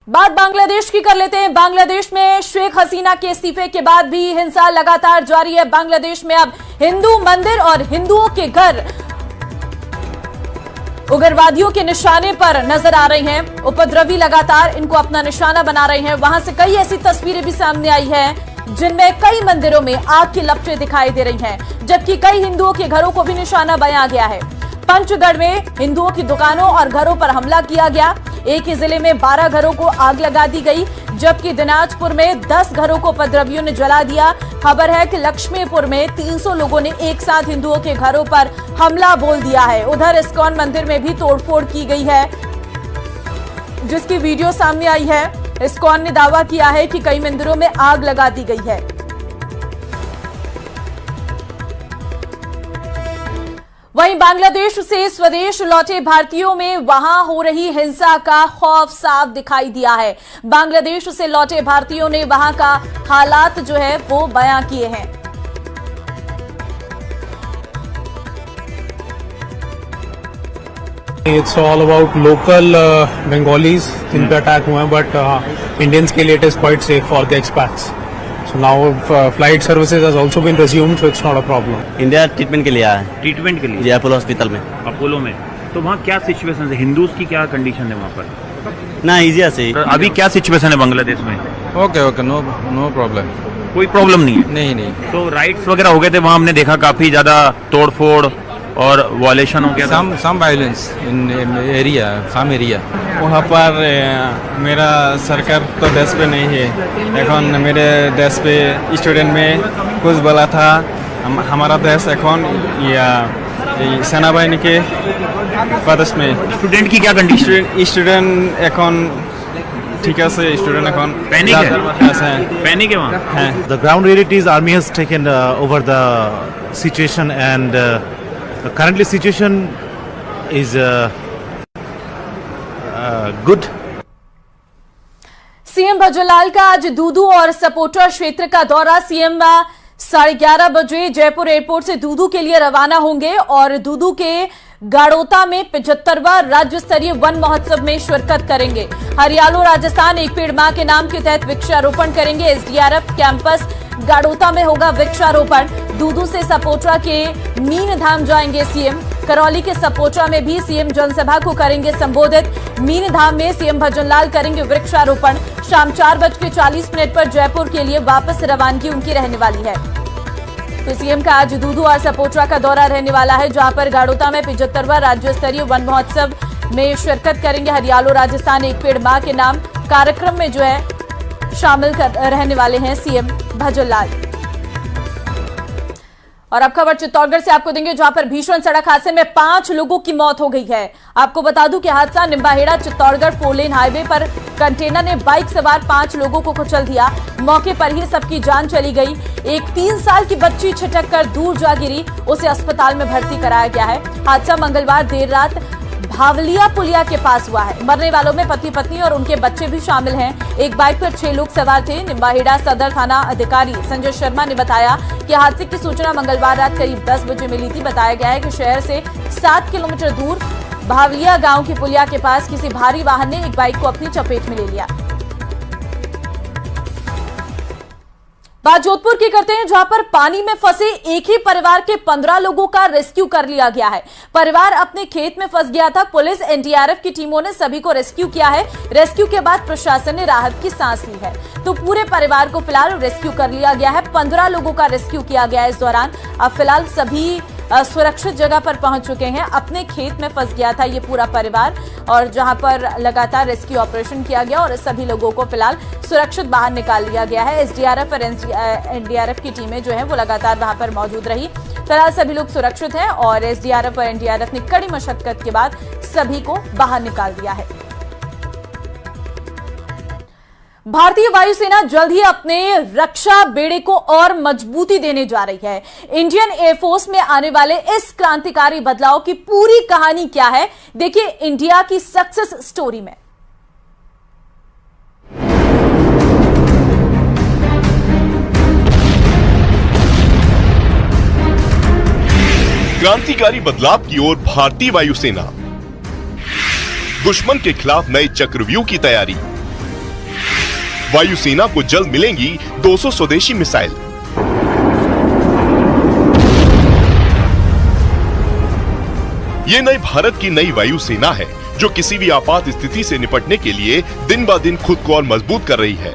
बात बांग्लादेश की कर लेते हैं। बांग्लादेश में शेख हसीना के इस्तीफे के बाद भी हिंसा लगातार जारी है। बांग्लादेश में अब हिंदू मंदिर और हिंदुओं के घर उग्रवादियों के निशाने पर नजर आ रहे हैं। उपद्रवी लगातार इनको अपना निशाना बना रहे हैं। वहां से कई ऐसी तस्वीरें भी सामने आई हैं जिनमें कई मंदिरों में आग की लपटें दिखाई दे रही हैं, जबकि कई हिंदुओं के घरों को भी निशाना बनाया गया है। पंचगढ़ में हिंदुओं की दुकानों और घरों पर हमला किया गया। एक ही जिले में 12 घरों को आग लगा दी गई, जबकि दिनाजपुर में 10 घरों को उपद्रवियों ने जला दिया। खबर है कि लक्ष्मीपुर में 300 लोगों ने एक साथ हिंदुओं के घरों पर हमला बोल दिया है। उधर इस्कॉन मंदिर में भी तोड़फोड़ की गई है, जिसकी वीडियो सामने आई है। इस्कॉन ने दावा किया है कि कई मंदिरों में आग लगा दी गई है। वहीं बांग्लादेश से स्वदेश लौटे भारतीयों में वहां हो रही हिंसा का खौफ साफ दिखाई दिया है। बांग्लादेश से लौटे भारतीयों ने वहां का हालात जो है वो बयां किए हैं। It's all about local Bengalis जिन पे अटैक हुए हैं, बट इंडियंस के लिए it is quite safe for the expats. So now flight services has also been resumed, so it's not a problem. India treatment के लिए आया है। ट्रीटमेंट के लिए जी, अपोलो हॉस्पिटल में। अपोलो में। तो वहाँ क्या सिचुएशन है, हिंदूज की क्या कंडीशन है वहाँ पर? ना इजिया से अभी क्या सिचुएशन है बांग्लादेश में? Okay no problem. कोई प्रॉब्लम नहीं है? नहीं। तो राइट्स वगैरह हो गए थे वहाँ, हमने देखा काफी ज्यादा तोड़फोड़ और वायलेशन हो गया। Some violence in area, some area. वहाँ पर मेरा सरकार तो देश पे नहीं है। এখন मेरे देश पे स्टूडेंट में कुछ बोला था। हमारा देश এখন या सेना बाहिनी के प्रदेश में। स्टूडेंट की क्या कंडीशन? स्टूडेंट এখন ठीक है से स्टूडेंट এখন पैनिक है वहाँ। The ground reality is army has taken over the situation, and the currently situation is good. CM Bhajanlal का आज दूदू और सपोटा क्षेत्र का दौरा। सीएम 11:30 बजे जयपुर एयरपोर्ट से दूदू के लिए रवाना होंगे और दूदू के गाड़ोता में 75वां राज्य स्तरीय वन महोत्सव में शिरकत करेंगे। हरियालो राजस्थान एक पेड़ मां के नाम के तहत वृक्षारोपण करेंगे। एसडीआरएफ कैंपस गाड़ोता में होगा वृक्षारोपण। दूदू से सपोटा के मीन धाम जाएंगे सीएम। करौली के सपोटा में भी सीएम जनसभा को करेंगे संबोधित। मीन धाम में सीएम भजनलाल करेंगे वृक्षारोपण। शाम 4:40 पर जयपुर के लिए वापस रवानगी उनकी रहने वाली है। तो सीएम का आज दूदू और सपोटा का दौरा रहने वाला है, जहां पर गाड़ोता में 75वां राज्य स्तरीय वन महोत्सव में शिरकत करेंगे। हरियालो राजस्थान एक पेड़ मां के नाम कार्यक्रम में जो है शामिल रहने वाले हैं सीएम भजनलाल। और अब खबर चित्तौड़गढ़ से आपको देंगे, जहां पर भीषण सड़क हादसे में 5 लोगों की मौत हो गई है। आपको बता दूं कि हादसा निम्बाहेड़ा चित्तौड़गढ़ 4 लेन हाईवे पर कंटेनर ने बाइक सवार 5 लोगों को कुचल दिया। मौके पर ही सबकी जान चली गई। एक 3 साल की बच्ची छिटक कर दूर जा गिरी, उसे अस्पताल में भर्ती कराया गया है। हादसा मंगलवार देर रात भावलिया पुलिया के पास हुआ है। मरने वालों में पति पत्नी और उनके बच्चे भी शामिल हैं। एक बाइक पर 6 लोग सवार थे। निम्बाहेड़ा सदर थाना अधिकारी संजय शर्मा ने बताया कि हादसे की सूचना मंगलवार रात करीब 10 बजे मिली थी। बताया गया है कि शहर से 7 किलोमीटर दूर भावलिया गांव की पुलिया के पास किसी भारी वाहन ने एक बाइक को अपनी चपेट में ले लिया। बात जोधपुर की करते हैं, जहां पर पानी में फंसे एक ही परिवार के 15 लोगों का रेस्क्यू कर लिया गया है। परिवार अपने खेत में फंस गया था। पुलिस एनडीआरएफ की टीमों ने सभी को रेस्क्यू किया है। रेस्क्यू के बाद प्रशासन ने राहत की सांस ली है। तो पूरे परिवार को फिलहाल रेस्क्यू कर लिया गया है। 15 लोगों का रेस्क्यू किया गया है। इस दौरान अब फिलहाल सभी सुरक्षित जगह पर पहुंच चुके हैं। अपने खेत में फंस गया था ये पूरा परिवार, और जहां पर लगातार रेस्क्यू ऑपरेशन किया गया और सभी लोगों को फिलहाल सुरक्षित बाहर निकाल लिया गया है। एसडीआरएफ और एनडीआरएफ की टीमें जो है वो लगातार वहां पर मौजूद रही। फिलहाल सभी लोग सुरक्षित हैं और एसडीआरएफ और एनडीआरएफ ने कड़ी मशक्कत के बाद सभी को बाहर निकाल दिया है। भारतीय वायुसेना जल्द ही अपने रक्षा बेड़े को और मजबूती देने जा रही है। इंडियन एयरफोर्स में आने वाले इस क्रांतिकारी बदलाव की पूरी कहानी क्या है, देखिए इंडिया की सक्सेस स्टोरी में। क्रांतिकारी बदलाव की ओर भारतीय वायुसेना। दुश्मन के खिलाफ नए चक्रव्यूह की तैयारी। वायुसेना को जल्द मिलेंगी 200 स्वदेशी मिसाइल। ये नए भारत की नई वायुसेना है जो किसी भी आपात स्थिति से निपटने के लिए दिन ब दिन खुद को और मजबूत कर रही है।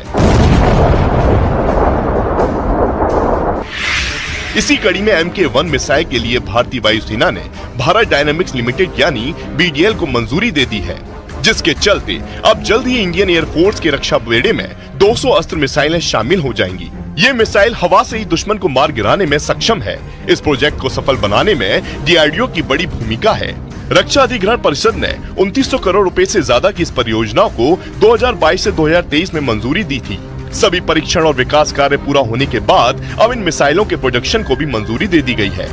इसी कड़ी में MK-1 मिसाइल के लिए भारतीय वायुसेना ने भारत डायनामिक्स लिमिटेड यानी BDL को मंजूरी दे दी है, जिसके चलते अब जल्द ही इंडियन एयरफोर्स के रक्षा बेड़े में 200 अस्त्र मिसाइलें शामिल हो जाएंगी। ये मिसाइल हवा से ही दुश्मन को मार गिराने में सक्षम है। इस प्रोजेक्ट को सफल बनाने में DRDO की बड़ी भूमिका है। रक्षा अधिग्रहण परिषद ने 2900 करोड़ रुपए से ज्यादा की इस परियोजना को 2022 से 2023 में मंजूरी दी थी। सभी परीक्षण और विकास कार्य पूरा होने के बाद अब इन मिसाइलों के प्रोडक्शन को भी मंजूरी दे दी गई है।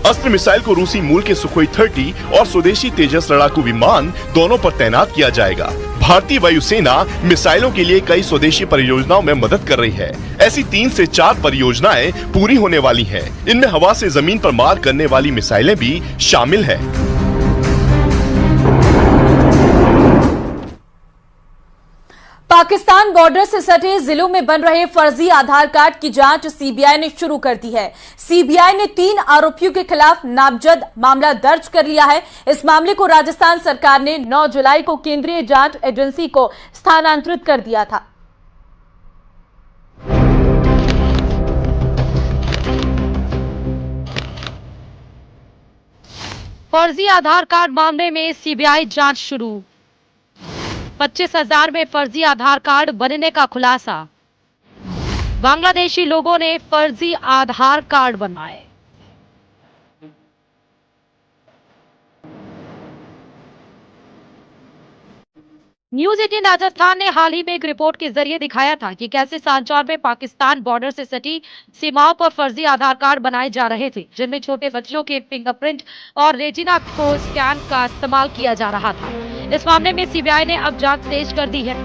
अस्त्र मिसाइल को रूसी मूल के सुखोई 30 और स्वदेशी तेजस लड़ाकू विमान दोनों पर तैनात किया जाएगा। भारतीय वायुसेना मिसाइलों के लिए कई स्वदेशी परियोजनाओं में मदद कर रही है। ऐसी 3 से 4 परियोजनाएं पूरी होने वाली हैं। इनमें हवा से जमीन पर मार करने वाली मिसाइलें भी शामिल हैं। पाकिस्तान बॉर्डर से सटे जिलों में बन रहे फर्जी आधार कार्ड की जांच सीबीआई ने शुरू कर दी है। सीबीआई ने 3 आरोपियों के खिलाफ नामजद मामला दर्ज कर लिया है। इस मामले को राजस्थान सरकार ने 9 जुलाई को केंद्रीय जांच एजेंसी को स्थानांतरित कर दिया था। फर्जी आधार कार्ड मामले में सीबीआई जांच शुरू। 25,000 में फर्जी आधार कार्ड बनने का खुलासा। बांग्लादेशी लोगों ने फर्जी आधार कार्ड बनाए। न्यूज 18 राजस्थान ने हाल ही में एक रिपोर्ट के जरिए दिखाया था कि कैसे सांचौर में पाकिस्तान बॉर्डर से सटी सीमाओं पर फर्जी आधार कार्ड बनाए जा रहे थे, जिनमें छोटे बच्चों के फिंगरप्रिंट और रेटिना को स्कैन का इस्तेमाल किया जा रहा था। इस मामले में सीबीआई ने अब जांच तेज कर दी है।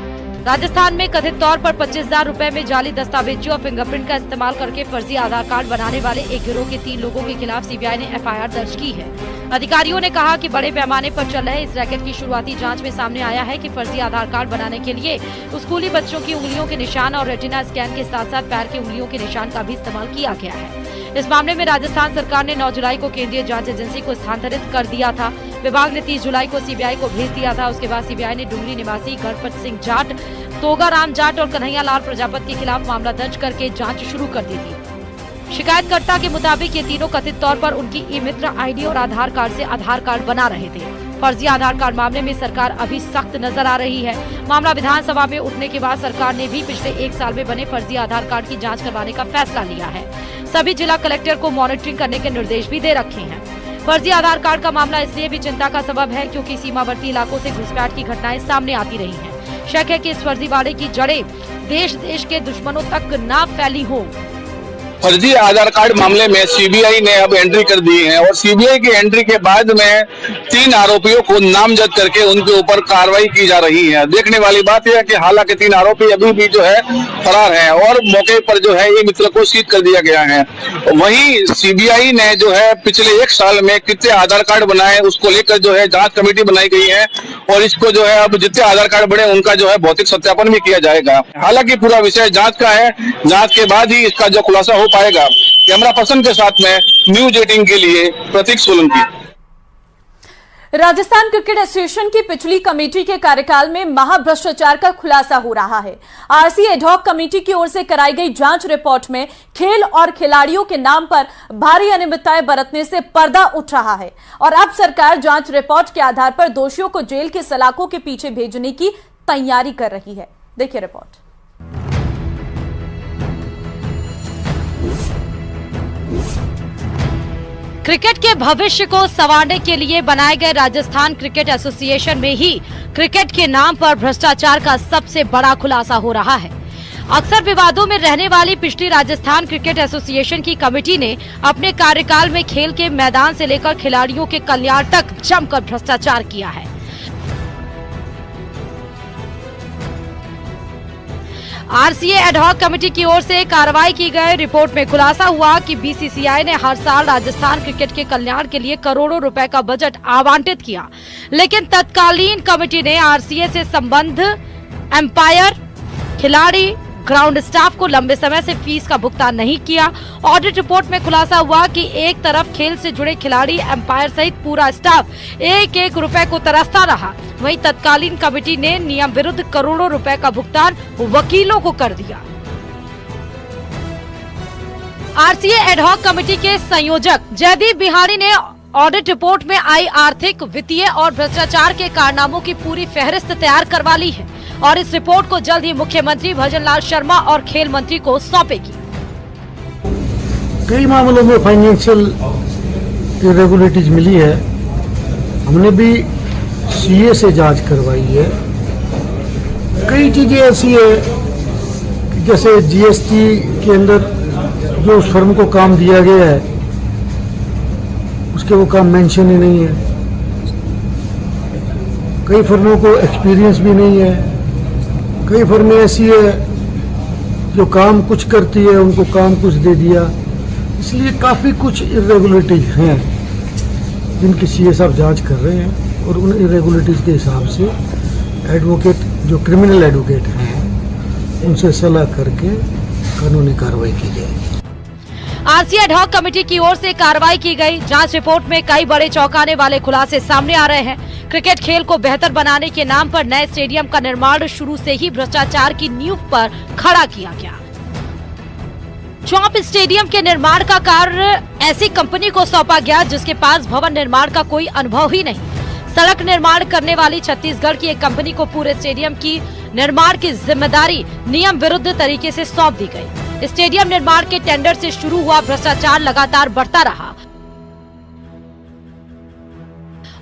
राजस्थान में कथित तौर पर 25,000 रुपए में जाली दस्तावेजों और फिंगरप्रिंट का इस्तेमाल करके फर्जी आधार कार्ड बनाने वाले एक गिरोह के 3 लोगों के खिलाफ सीबीआई ने एफआईआर दर्ज की है। अधिकारियों ने कहा कि बड़े पैमाने पर चल रहे इस रैकेट की शुरुआती जांच में सामने आया है कि फर्जी आधार कार्ड बनाने के लिए स्कूली बच्चों की उंगलियों के निशान और रेटिना स्कैन के साथ साथ पैर की उंगलियों के निशान का भी इस्तेमाल किया गया है। इस मामले में राजस्थान सरकार ने 9 जुलाई को केंद्रीय जांच एजेंसी को स्थानांतरित कर दिया था। विभाग ने 30 जुलाई को सीबीआई को भेज दिया था। उसके बाद सीबीआई ने डुंगरी निवासी गणपत सिंह जाट, तोगाराम जाट और कन्हैया लाल प्रजापति के खिलाफ मामला दर्ज करके जांच शुरू कर दी थी। शिकायतकर्ता के मुताबिक ये तीनों कथित तौर पर उनकी ई-मित्र आईडी और आधार कार्ड से आधार कार्ड बना रहे थे। फर्जी आधार कार्ड मामले में सरकार अभी सख्त नजर आ रही है। मामला विधानसभा में उठने के बाद सरकार ने भी पिछले 1 साल में बने फर्जी आधार कार्ड की जांच करवाने का फैसला लिया है। सभी जिला कलेक्टर को मॉनिटरिंग करने के निर्देश भी दे रखे हैं। फर्जी आधार कार्ड का मामला इसलिए भी चिंता का सबब है क्योंकि सीमावर्ती इलाकों से घुसपैठ की घटनाएं सामने आती रही हैं। शक है कि इस फर्जीवाड़े की जड़ें देश के दुश्मनों तक न फैली हो। फर्जी आधार कार्ड मामले में सीबीआई ने अब एंट्री कर दी है और सीबीआई की एंट्री के बाद में 3 आरोपियों को नामजद करके उनके ऊपर कार्रवाई की जा रही है। देखने वाली बात यह है कि हालांकि 3 आरोपी अभी भी जो है फरार हैं और मौके पर जो है ये मित्र को सीज कर दिया गया है। वहीं सीबीआई ने जो है पिछले 1 साल में कितने आधार कार्ड बनाए उसको लेकर जो है जांच कमेटी बनाई गई है और इसको जो है अब जितने आधार कार्ड बने उनका जो है भौतिक सत्यापन भी किया जाएगा। हालांकि पूरा विषय जांच का है, जांच के बाद ही इसका जो खुलासा हो पाएगा। कैमरा पर्सन के साथ में न्यूज 18 के लिए प्रतीक सोलंकी। राजस्थान क्रिकेट एसोसिएशन की पिछली कमेटी के कार्यकाल में महाभ्रष्टाचार का खुलासा हो रहा है। आरसी एडहॉक कमेटी की ओर से कराई गई जांच रिपोर्ट में खेल और खिलाड़ियों के नाम पर भारी अनियमितताएं बरतने से पर्दा उठ रहा है और अब सरकार जांच रिपोर्ट के आधार पर दोषियों को जेल के सलाखों के पीछे भेजने की तैयारी कर रही है। देखिए रिपोर्ट। क्रिकेट के भविष्य को संवारने के लिए बनाए गए राजस्थान क्रिकेट एसोसिएशन में ही क्रिकेट के नाम पर भ्रष्टाचार का सबसे बड़ा खुलासा हो रहा है। अक्सर विवादों में रहने वाली पिछली राजस्थान क्रिकेट एसोसिएशन की कमेटी ने अपने कार्यकाल में खेल के मैदान से लेकर खिलाड़ियों के कल्याण तक जमकर भ्रष्टाचार किया है। आरसीए एडहॉक कमेटी की ओर से कार्रवाई की गई रिपोर्ट में खुलासा हुआ कि बीसीसीआई ने हर साल राजस्थान क्रिकेट के कल्याण के लिए करोड़ों रुपए का बजट आवंटित किया, लेकिन तत्कालीन कमेटी ने आरसीए से संबंध एम्पायर, खिलाड़ी, ग्राउंड स्टाफ को लंबे समय से फीस का भुगतान नहीं किया। ऑडिट रिपोर्ट में खुलासा हुआ कि एक तरफ खेल से जुड़े खिलाड़ी, एम्पायर सहित पूरा स्टाफ एक रुपए को तरसता रहा, वहीं तत्कालीन कमेटी ने नियम विरुद्ध करोड़ों रुपए का भुगतान वकीलों को कर दिया। आरसीए एडहॉक कमेटी के संयोजक जयदीप बिहारी ने ऑडिट रिपोर्ट में आई आर्थिक, वित्तीय और भ्रष्टाचार के कारनामों की पूरी फहरिस्त तैयार करवा ली है और इस रिपोर्ट को जल्द ही मुख्यमंत्री भजनलाल शर्मा और खेल मंत्री को सौंपेगी। कई मामलों में फाइनेंशियल इरेगुलरिटीज मिली है। हमने भी सीए से जांच करवाई है। कई चीजें ऐसी है कि जैसे जीएसटी के अंदर जो उस फर्म को काम दिया गया है उसके वो काम मेंशन ही नहीं है। कई फर्मों को एक्सपीरियंस भी नहीं है। कई फर्में ऐसी है जो काम कुछ करती है, उनको काम कुछ दे दिया। इसलिए काफ़ी कुछ इरेगुलरिटीज हैं जिनकी सीए साहब जांच कर रहे हैं और उन इरेगुलरिटीज के हिसाब से एडवोकेट, जो क्रिमिनल एडवोकेट हैं, उनसे सलाह करके कानूनी कार्रवाई की जाएगी। आरसीए एडहॉक कमेटी की ओर से कार्रवाई की गई जांच रिपोर्ट में कई बड़े चौंकाने वाले खुलासे सामने आ रहे हैं। क्रिकेट खेल को बेहतर बनाने के नाम पर नए स्टेडियम का निर्माण शुरू से ही भ्रष्टाचार की नींव पर खड़ा किया गया। चौप स्टेडियम के निर्माण का कार्य ऐसी कंपनी को सौंपा गया जिसके पास भवन निर्माण का कोई अनुभव ही नहीं। सड़क निर्माण करने वाली छत्तीसगढ़ की एक कंपनी को पूरे स्टेडियम की निर्माण की जिम्मेदारी नियम विरुद्ध तरीके से सौंप दी गई। स्टेडियम निर्माण के टेंडर से शुरू हुआ भ्रष्टाचार लगातार बढ़ता रहा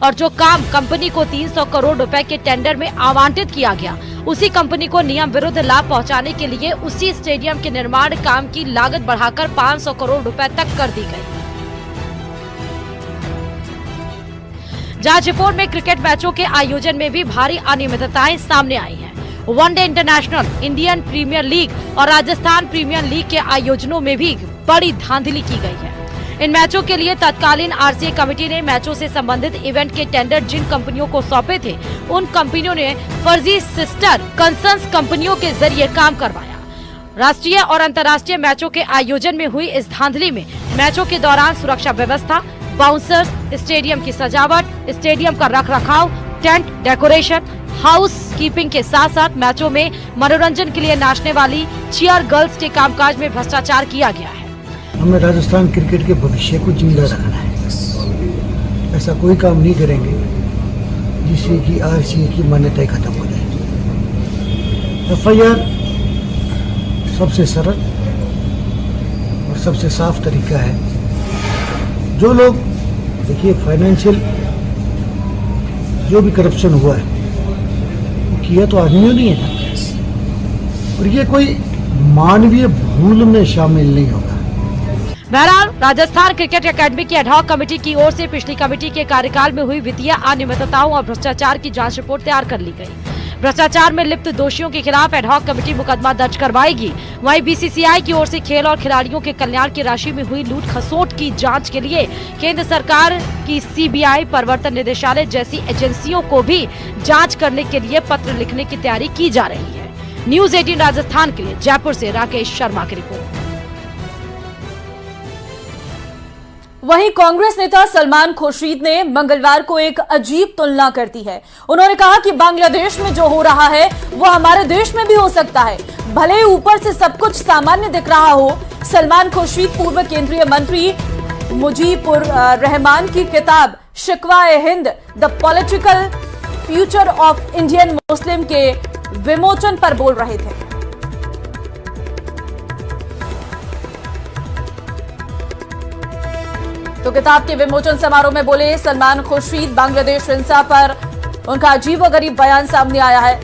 और जो काम कंपनी को 300 करोड़ रुपए के टेंडर में आवंटित किया गया, उसी कंपनी को नियम विरुद्ध लाभ पहुंचाने के लिए उसी स्टेडियम के निर्माण काम की लागत बढ़ाकर 500 करोड़ रुपए तक कर दी गई। जांच रिपोर्ट में क्रिकेट मैचों के आयोजन में भी भारी अनियमितताएं सामने आई हैं। One day international, Indian Premier League और राजस्थान प्रीमियर लीग के आयोजनों में भी बड़ी धांधली की गई है। इन मैचों के लिए तत्कालीन आरसीए कमेटी ने मैचों से संबंधित इवेंट के टेंडर जिन कंपनियों को सौंपे थे, उन कंपनियों ने फर्जी सिस्टर कंसर्न कंपनियों के जरिए काम करवाया। राष्ट्रीय और अंतर्राष्ट्रीय मैचों के आयोजन में हुई इस धांधली में मैचों के दौरान सुरक्षा व्यवस्था, बाउंसर्स, स्टेडियम की सजावट, स्टेडियम का रखरखाव, टेंट डेकोरेशन, हाउस कीपिंग के साथ साथ मैचों में मनोरंजन के लिए नाचने वाली चीयर गर्ल्स के कामकाज में भ्रष्टाचार किया गया है। हमें राजस्थान क्रिकेट के भविष्य को जिंदा रखना है। ऐसा कोई काम नहीं करेंगे जिससे कि आरसीए की मान्यता खत्म हो जाए। एफआईआर सबसे सरल और सबसे साफ तरीका है। जो लोग, देखिए, फाइनेंशियल जो भी करप्शन हुआ है वो किया तो आदमियों ने है ना, और ये कोई मानवीय भूल में शामिल नहीं होगा। बहरहाल राजस्थान क्रिकेट अकेडमी की एडहॉक कमेटी की ओर से पिछली कमेटी के कार्यकाल में हुई वित्तीय अनियमितताओं और भ्रष्टाचार की जांच रिपोर्ट तैयार कर ली गई। भ्रष्टाचार में लिप्त दोषियों के खिलाफ एडहॉक कमेटी मुकदमा दर्ज करवाएगी। वहीं बीसीसीआई की ओर से खेल और खिलाड़ियों के कल्याण की राशि में हुई लूट खसोट की जांच के लिए केंद्र सरकार की सीबीआई, प्रवर्तन निदेशालय जैसी एजेंसियों को भी जाँच करने के लिए पत्र लिखने की तैयारी की जा रही है। न्यूज 18 राजस्थान के लिए जयपुर से राकेश शर्मा की रिपोर्ट। वहीं कांग्रेस नेता सलमान खुर्शीद ने मंगलवार को एक अजीब तुलना कर दी है। उन्होंने कहा कि बांग्लादेश में जो हो रहा है वो हमारे देश में भी हो सकता है, भले ऊपर से सब कुछ सामान्य दिख रहा हो। सलमान खुर्शीद पूर्व केंद्रीय मंत्री मुजीबुर रहमान की किताब Shikwa-e-Hind the political future of Indian Muslim के विमोचन पर बोल रहे थे। तो किताब के विमोचन समारोह में बोले सलमान खुर्शीद। बांग्लादेश हिंसा पर उनका अजीबोगरीब बयान सामने आया है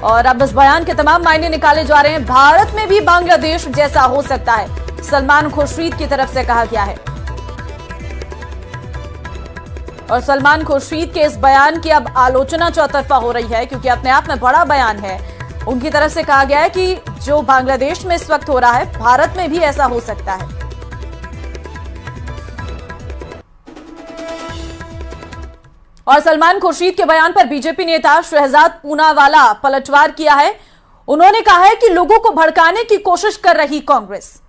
और अब इस बयान के तमाम मायने निकाले जा रहे हैं। भारत में भी बांग्लादेश जैसा हो सकता है, सलमान खुर्शीद की तरफ से कहा गया है। और सलमान खुर्शीद के इस बयान की अब आलोचना चौतरफा हो रही है, क्योंकि अपने आप में बड़ा बयान है उनकी तरफ से कहा गया है कि जो बांग्लादेश में इस वक्त हो रहा है, भारत में भी ऐसा हो सकता है। और सलमान खुर्शीद के बयान पर बीजेपी नेता शहजाद पूनावाला पलटवार किया है। उन्होंने कहा है कि लोगों को भड़काने की कोशिश कर रही कांग्रेस।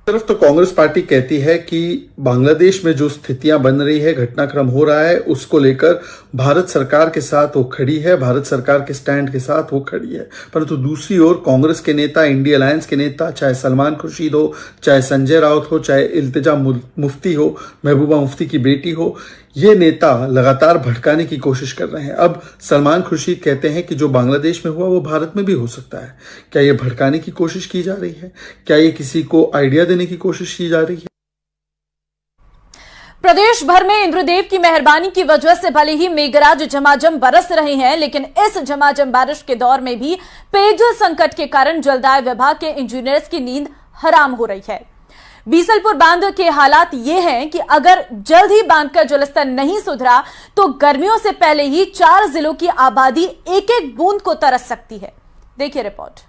तरफ तो कांग्रेस पार्टी कहती है कि बांग्लादेश में जो स्थितियां बन रही है, घटनाक्रम हो रहा है, उसको लेकर भारत सरकार के साथ वो खड़ी है, भारत सरकार के स्टैंड के साथ वो खड़ी है। परंतु दूसरी ओर कांग्रेस के नेता, इंडिया अलायंस के नेता, चाहे सलमान खुर्शीद हो, चाहे संजय राउत हो, चाहे इल्तिजा मुफ्ती हो, महबूबा मुफ्ती की बेटी हो, ये नेता लगातार भड़काने की कोशिश कर रहे हैं। अब सलमान खुर्शीद कहते हैं कि जो बांग्लादेश में हुआ वो भारत में भी हो सकता है। क्या ये भड़काने की कोशिश की जा रही है? क्या ये किसी को आइडिया देने की कोशिश की जा रही है? प्रदेश भर में इंद्रदेव की मेहरबानी की वजह से भले ही मेघराज झमाझम बरस रहे हैं, लेकिन इस झमाझम बारिश के दौर में भी पेयजल संकट के कारण जलदाय विभाग के इंजीनियर्स की नींद हराम हो रही है। बीसलपुर बांध के हालात ये हैं कि अगर जल्द ही बांध का जलस्तर नहीं सुधरा तो गर्मियों से पहले ही 4 जिलों की आबादी एक एक बूंद को तरस सकती है। देखिए रिपोर्ट।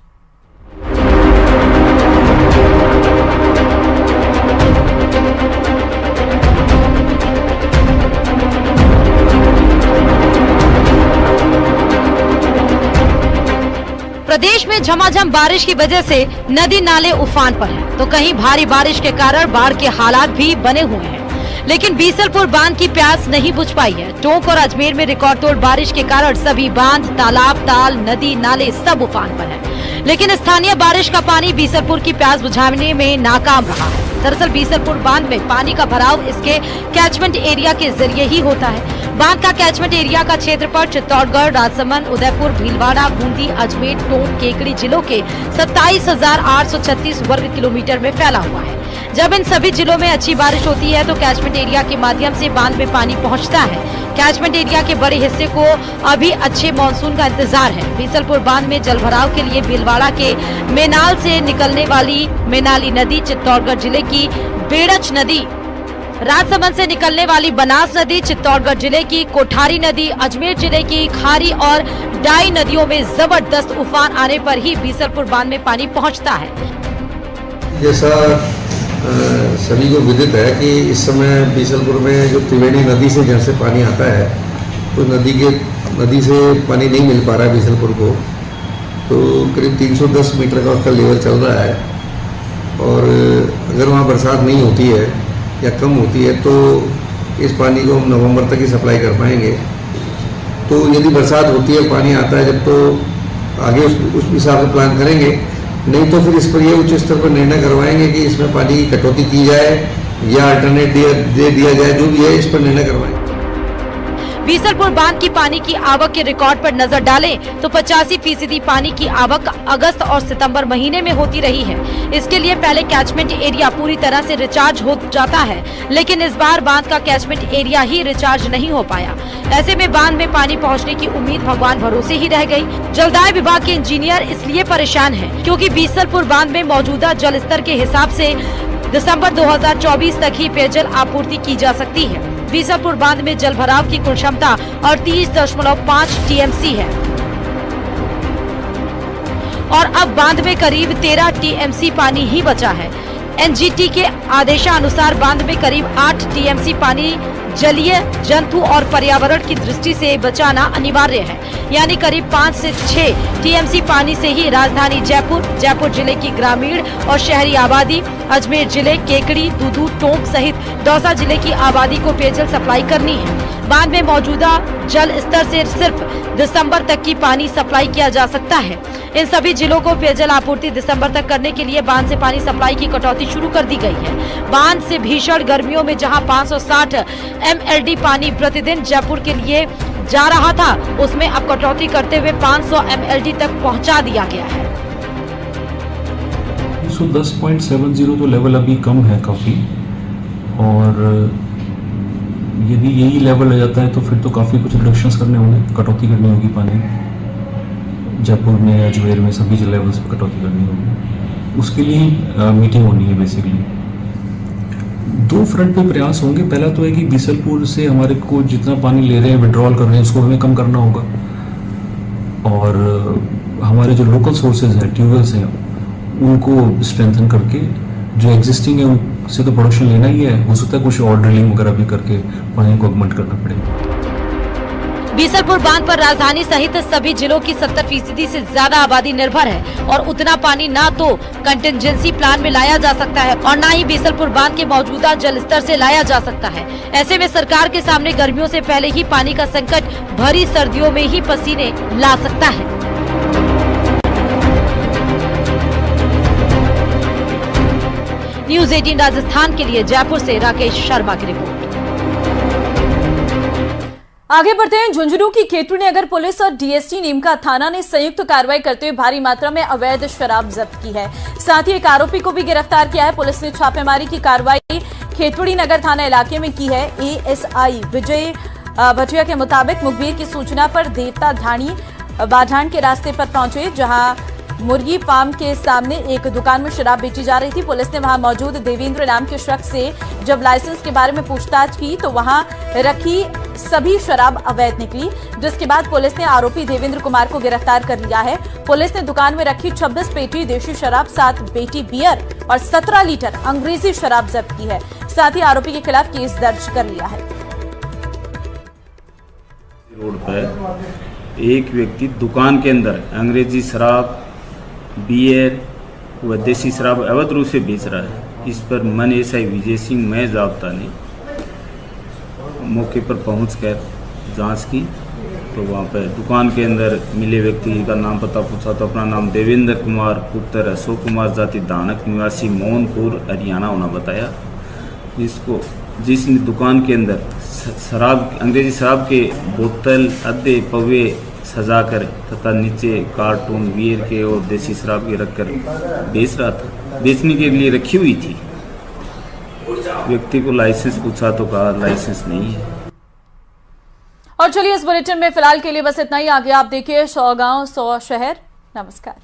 प्रदेश में झमाझम बारिश की वजह से नदी नाले उफान पर हैं, तो कहीं भारी बारिश के कारण बाढ़ के हालात भी बने हुए हैं। लेकिन बीसलपुर बांध की प्यास नहीं बुझ पाई है। टोंक और अजमेर में रिकॉर्ड तोड़ बारिश के कारण सभी बांध, तालाब, ताल, नदी, नाले सब उफान पर हैं। लेकिन स्थानीय बारिश का पानी बीसलपुर की प्यास बुझाने में नाकाम रहा है। दरअसल बीसलपुर बांध में पानी का भराव इसके कैचमेंट एरिया के जरिए ही होता है। बांध का कैचमेंट एरिया का क्षेत्रफल चित्तौड़गढ़, राजसमंद, उदयपुर, भीलवाड़ा, बूंदी, अजमेर, टोंक, केकड़ी जिलों के 27,836 वर्ग किलोमीटर में फैला हुआ है। जब इन सभी जिलों में अच्छी बारिश होती है तो कैचमेंट एरिया के माध्यम से बांध में पानी पहुंचता है। कैचमेंट एरिया के बड़े हिस्से को अभी अच्छे मानसून का इंतजार है। बीसलपुर बांध में जल भराव के लिए भीलवाड़ा के मेनाल से निकलने वाली मेनाली नदी, चित्तौड़गढ़ जिले की बेड़च नदी, राजसमंद से निकलने वाली बनास नदी, चित्तौड़गढ़ जिले की कोठारी नदी, अजमेर जिले की खारी और डाई नदियों में जबरदस्त उफान आने पर ही बीसलपुर बांध में पानी पहुंचता है। जैसा सभी को विदित है कि इस समय बीसलपुर में जो त्रिवेणी नदी से जहाँ से पानी आता है, तो नदी से पानी नहीं मिल पा रहा है बीसलपुर को। तो करीब 310 मीटर का उसका लेवल चल रहा है और अगर वहाँ बरसात नहीं होती है या कम होती है तो इस पानी को हम नवंबर तक ही सप्लाई कर पाएंगे। तो यदि बरसात होती है, पानी आता है जब, तो आगे उस हिसाब से प्लान करेंगे। नहीं तो फिर इस पर ये उच्च स्तर पर निर्णय करवाएंगे कि इसमें पानी की कटौती की जाए या अल्टरनेट दे दिया जाए, जो भी है इस पर निर्णय करवाएंगे। बीसलपुर बांध की पानी की आवक के रिकॉर्ड पर नजर डालें तो 85% पानी की आवक अगस्त और सितंबर महीने में होती रही है। इसके लिए पहले कैचमेंट एरिया पूरी तरह से रिचार्ज हो जाता है, लेकिन इस बार बांध का कैचमेंट एरिया ही रिचार्ज नहीं हो पाया। ऐसे में बांध में पानी पहुंचने की उम्मीद भगवान भरोसे ही रह गई। जलदाय विभाग के इंजीनियर इसलिए परेशान हैं क्योंकि बीसलपुर बांध में मौजूदा जल स्तर के हिसाब से दिसंबर 2024 तक ही पेयजल आपूर्ति की जा सकती है। बीसलपुर बांध में जल भराव की कुल क्षमता 38.5 टीएमसी है और अब बांध में करीब 13 टीएमसी पानी ही बचा है। एनजीटी के आदेशानुसार बांध में करीब 8 टीएमसी पानी जलीय, जंतु और पर्यावरण की दृष्टि से बचाना अनिवार्य है, यानी करीब 5 से 6 टीएमसी पानी से ही राजधानी जयपुर जिले की ग्रामीण और शहरी आबादी, अजमेर जिले, केकड़ी, दूदू, टोंक सहित दौसा जिले की आबादी को पेयजल सप्लाई करनी है। बांध में मौजूदा जल स्तर से सिर्फ दिसंबर तक की पानी सप्लाई किया जा सकता है। इन सभी जिलों को पेयजल आपूर्ति दिसंबर तक करने के लिए बांध से पानी सप्लाई की कटौती शुरू कर दी गई है। बांध से भीषण गर्मियों में जहां 560 MLD पानी प्रतिदिन जयपुर के लिए जा रहा था, उसमें अब कटौती करते हुए 500 MLD तक पहुंचा दिया गया है। 110.70 तो लेवल अभी कम है काफ़ी, और यदि यही लेवल रह जाता है तो फिर तो काफ़ी कुछ रिडक्शंस करने होंगे, कटौती करनी होगी पानी जयपुर में, अजमेर में, सभी लेवल्स पर कटौती करनी होगी। उसके लिए मीटिंग होनी है। बेसिकली 2 फ्रंट पे प्रयास होंगे। पहला तो है कि बीसलपुर से हमारे को जितना पानी ले रहे हैं, विड्रॉल कर रहे हैं, उसको हमें कम करना होगा। और हमारे जो लोकल सोर्सेज हैं, ट्यूबवेल्स हैं, उनको स्ट्रेंथन करके जो एग्जिस्टिंग है उनसे तो प्रोडक्शन लेना ही है, हो सकता है कुछ और ड्रिलिंग वगैरह भी करके पानी को ऑगमेंट करना पड़ेगा। बीसलपुर बांध पर राजधानी सहित सभी जिलों की 70% से ज्यादा आबादी निर्भर है और उतना पानी ना तो कंटिजेंसी प्लान में लाया जा सकता है और ना ही बीसलपुर बांध के मौजूदा जल स्तर से लाया जा सकता है। ऐसे में सरकार के सामने गर्मियों से पहले ही पानी का संकट भरी सर्दियों में ही पसीने ला सकता है। न्यूज़ 18 राजस्थान के लिए जयपुर से राकेश शर्मा की रिपोर्ट। आगे बढ़ते हैं। झुंझुनू की खेतड़ी नगर पुलिस और डीएसटी नीमका थाना ने संयुक्त कार्रवाई करते हुए भारी मात्रा में अवैध शराब जब्त की है। साथ ही एक आरोपी को भी गिरफ्तार किया है। पुलिस ने छापेमारी की कार्रवाई खेतड़ी नगर थाना इलाके में की है। एएसआई विजय भटिया के मुताबिक मुखबिर की सूचना पर देवता ढाणी बाढ़ान के रास्ते पर पहुंचे, जहां मुर्गी फार्म के सामने एक दुकान में शराब बेची जा रही थी। पुलिस ने वहां मौजूद देवेंद्र नाम के शख्स से जब लाइसेंस के बारे में पूछताछ की तो वहां रखी सभी शराब अवैध निकली, जिसके बाद पुलिस ने आरोपी देवेंद्र कुमार को गिरफ्तार कर लिया है। पुलिस ने दुकान में रखी 26 पेटी देशी शराब, 7 पेटी बियर और 17 लीटर अंग्रेजी शराब जब्त की है। साथ ही आरोपी के खिलाफ केस दर्ज कर लिया है। रोड पर एक व्यक्ति दुकान के अंदर अंग्रेजी शराब, बियर व देसी शराब अवैध रूप से बेच रहा है। इस पर मन एसआई विजय सिंह मैं जाब्ता ने मौके पर पहुंचकर जांच की तो वहां पर दुकान के अंदर मिले व्यक्ति का नाम पता पूछा तो अपना नाम देवेंद्र कुमार पुत्र अशोक कुमार जाति दानक निवासी मोहनपुर हरियाणा होना बताया। जिसने दुकान के अंदर शराब अंग्रेजी शराब के बोतल अद्धे पवे सजाकर तथा नीचे कार्टून बियर के और देसी शराब के रखकर बेच रहा था, बेचने के लिए रखी हुई थी। व्यक्ति को लाइसेंस पूछा तो कहा लाइसेंस नहीं है। और चलिए इस बुलेटिन में फिलहाल के लिए बस इतना ही। आगे आप देखिए 100 गांव 100 शहर। नमस्कार।